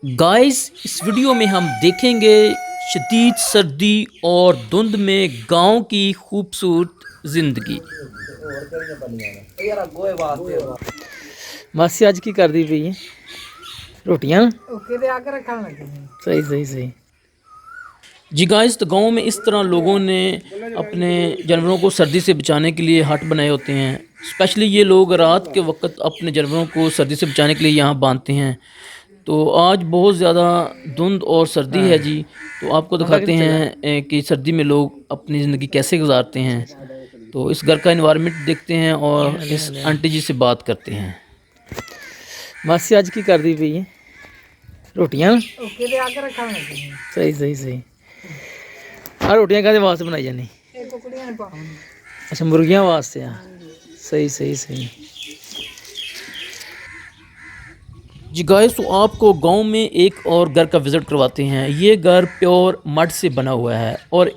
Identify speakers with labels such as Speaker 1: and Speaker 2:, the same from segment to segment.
Speaker 1: Guys, इस video में हम देखेंगे शदीद सर्दी और धुंध में गांव की खूबसूरत जिंदगी। मासी आज की कर दी पई है रोटियां सही सही सही। जी गाइस, तो गांव में इस तरह लोगों ने अपने जानवरों को सर्दी से बचाने के लिए हट बनाए होते हैं। स्पेशली ये लोग रात के वक्त अपने जानवरों को सर्दी से बचाने के लिए यहाँ बांधते हैं। तो आज बहुत ज़्यादा धुंध और सर्दी है जी। तो आपको दिखाते हैं कि सर्दी में लोग अपनी ज़िंदगी कैसे गुजारते हैं। तो इस घर का इन्वायरमेंट देखते हैं और इस आंटी जी से बात करते हैं। मासी आज की कर दी पई है रोटियां सही सही सही। हाँ, रोटियां कहते वास्ते बनाई जानी? अच्छा, मुर्गियां वास्ते हैं। सही सही सही। जी गाइस, तो आपको गांव में एक और घर का विज़िट करवाते हैं। ये घर प्योर मड से बना हुआ है और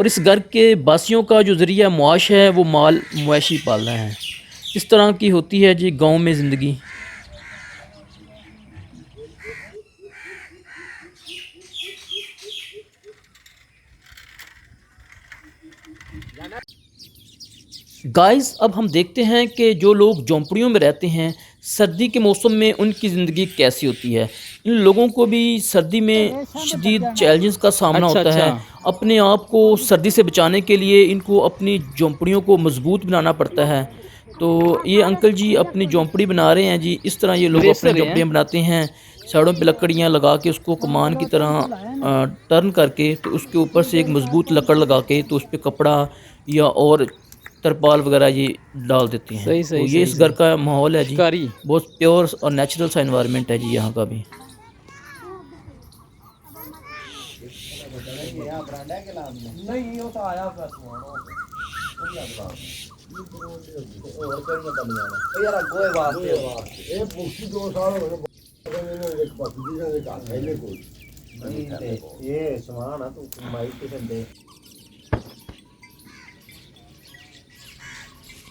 Speaker 1: इस घर के बासियों का जो ज़रिया मुआश है वो माल मवेशी पालना है। इस तरह की होती है जी गांव में ज़िंदगी। गाइस, अब हम देखते हैं कि जो लोग झोंपड़ियों में रहते हैं सर्दी के मौसम में उनकी ज़िंदगी कैसी होती है। इन लोगों को भी सर्दी में शदीद चैलेंजेस का सामना होता है। अपने आप को सर्दी से बचाने के लिए इनको अपनी झोंपड़ियों को मजबूत बनाना पड़ता है। तो ये अंकल जी अपनी झोंपड़ी बना रहे हैं जी। इस तरह ये लोग अपनी झोंपड़ियाँ बनाते हैं। साइडों पे लकड़ियाँ लगा के उसको कमान की तरह टर्न करके, तो उसके ऊपर से एक मजबूत लकड़ लगा के तो उस पर कपड़ा या और तरपाल वगैरह ये डाल देते हैं। सही सही, तो ये इस घर का माहौल है जी। बहुत प्योर और नेचुरल सा इन्वायरमेंट है जी यहाँ का भी।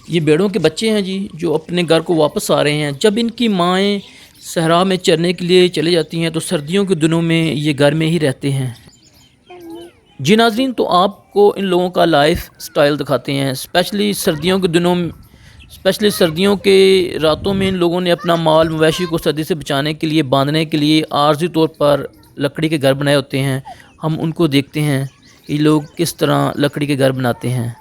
Speaker 1: ये भेड़ों के बच्चे हैं जी जो अपने घर को वापस आ रहे हैं। जब इनकी माएँ सहरा में चरने के लिए चली जाती हैं तो सर्दियों के दिनों में ये घर में ही रहते हैं। जी नाज़रीन, तो आपको इन लोगों का लाइफ स्टाइल दिखाते हैं। स्पेशली सर्दियों के रातों में इन लोगों ने अपना माल मवेशी को सर्दी से बचाने के लिए बांधने के लिए आर्जी तौर पर लकड़ी के घर बनाए होते हैं। हम उनको देखते हैं कि लोग किस तरह लकड़ी के घर बनाते हैं।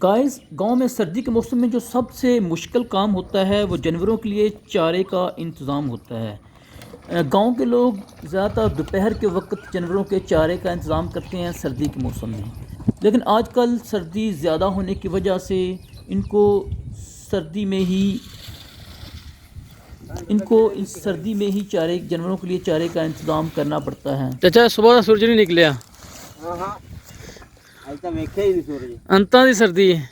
Speaker 1: गाइस, गांव में सर्दी के मौसम में जो सबसे मुश्किल काम होता है वो जानवरों के लिए चारे का इंतज़ाम होता है। गांव के लोग ज़्यादातर दोपहर के वक्त जानवरों के चारे का इंतज़ाम करते हैं सर्दी के मौसम में। लेकिन आजकल सर्दी ज़्यादा होने की वजह से इनको सर्दी में ही इस सर्दी में ही चारे जानवरों के लिए चारे का इंतज़ाम करना पड़ता है। चाचा, सुबह का सूरज नहीं निकलिया? अंतां दी सर्दी है।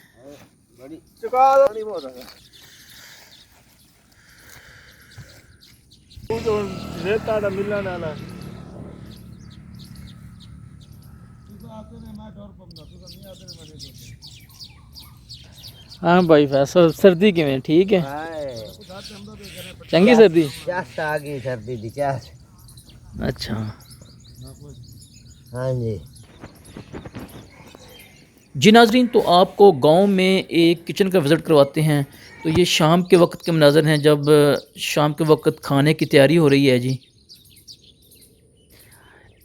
Speaker 1: हाँ भाई, फैसल सर्दी किवें ठीक है? चंगी सर्दी आ गई सर्दी दी क्या? अच्छा हाँ जी नाजरीन, तो आपको गांव में एक किचन का विज़िट करवाते हैं। तो ये शाम के वक्त के मनाज़र हैं जब शाम के वक्त खाने की तैयारी हो रही है जी।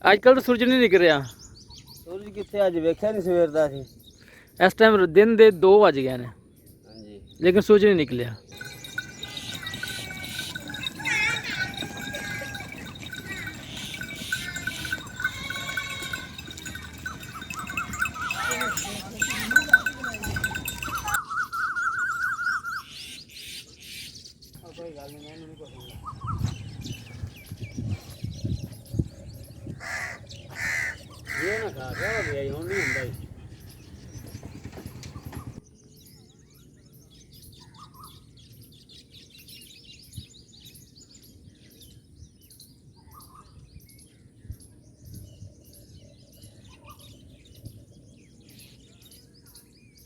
Speaker 1: आजकल तो सूरज नहीं निकल रहा। सूरज कितने अज वेख्या नहीं सवेर दा सी। इस टाइम दिन दे 2 बज गए ने लेकिन सूरज नहीं निकलिया। ये ना खा क्या हो गया नहीं ਹੁੰਦਾ।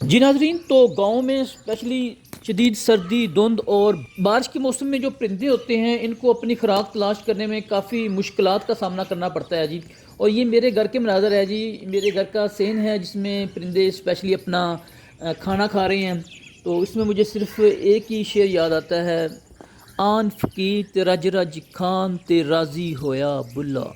Speaker 1: जी नाज़रीन, तो गांव में स्पेशली शदीद सर्दी, धुंध और बारिश के मौसम में जो परिंदे होते हैं इनको अपनी खुराक तलाश करने में काफ़ी मुश्किलात का सामना करना पड़ता है जी। और ये मेरे घर के मनाज़र है जी, मेरे घर का सेन है जिसमें परिंदे स्पेशली अपना खाना खा रहे हैं। तो इसमें मुझे सिर्फ एक ही शेर याद आता है, आन फ़कीर ते रज रज खान ते राज़ी होया बुल्ला।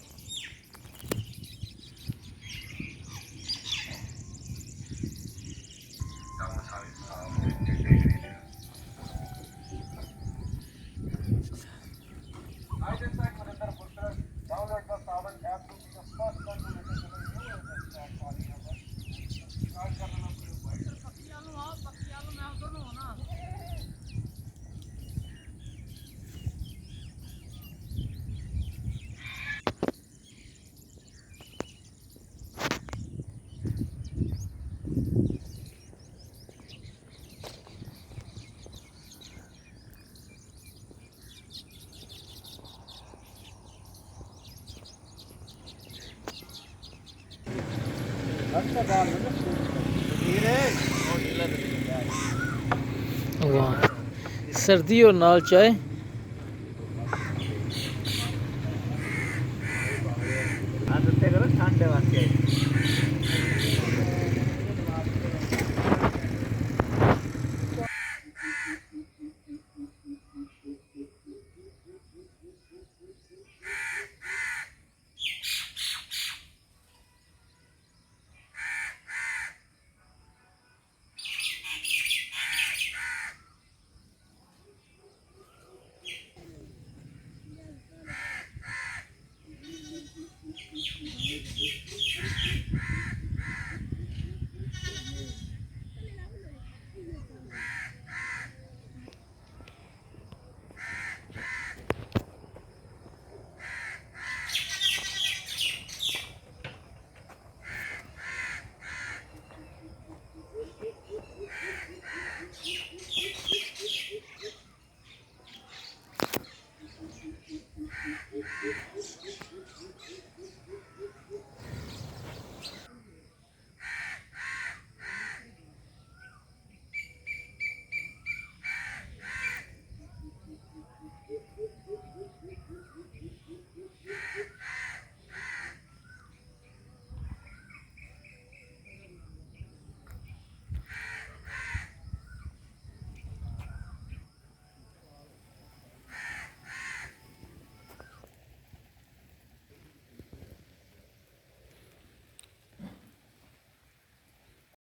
Speaker 1: वाह, सर्दी और नाल चाय।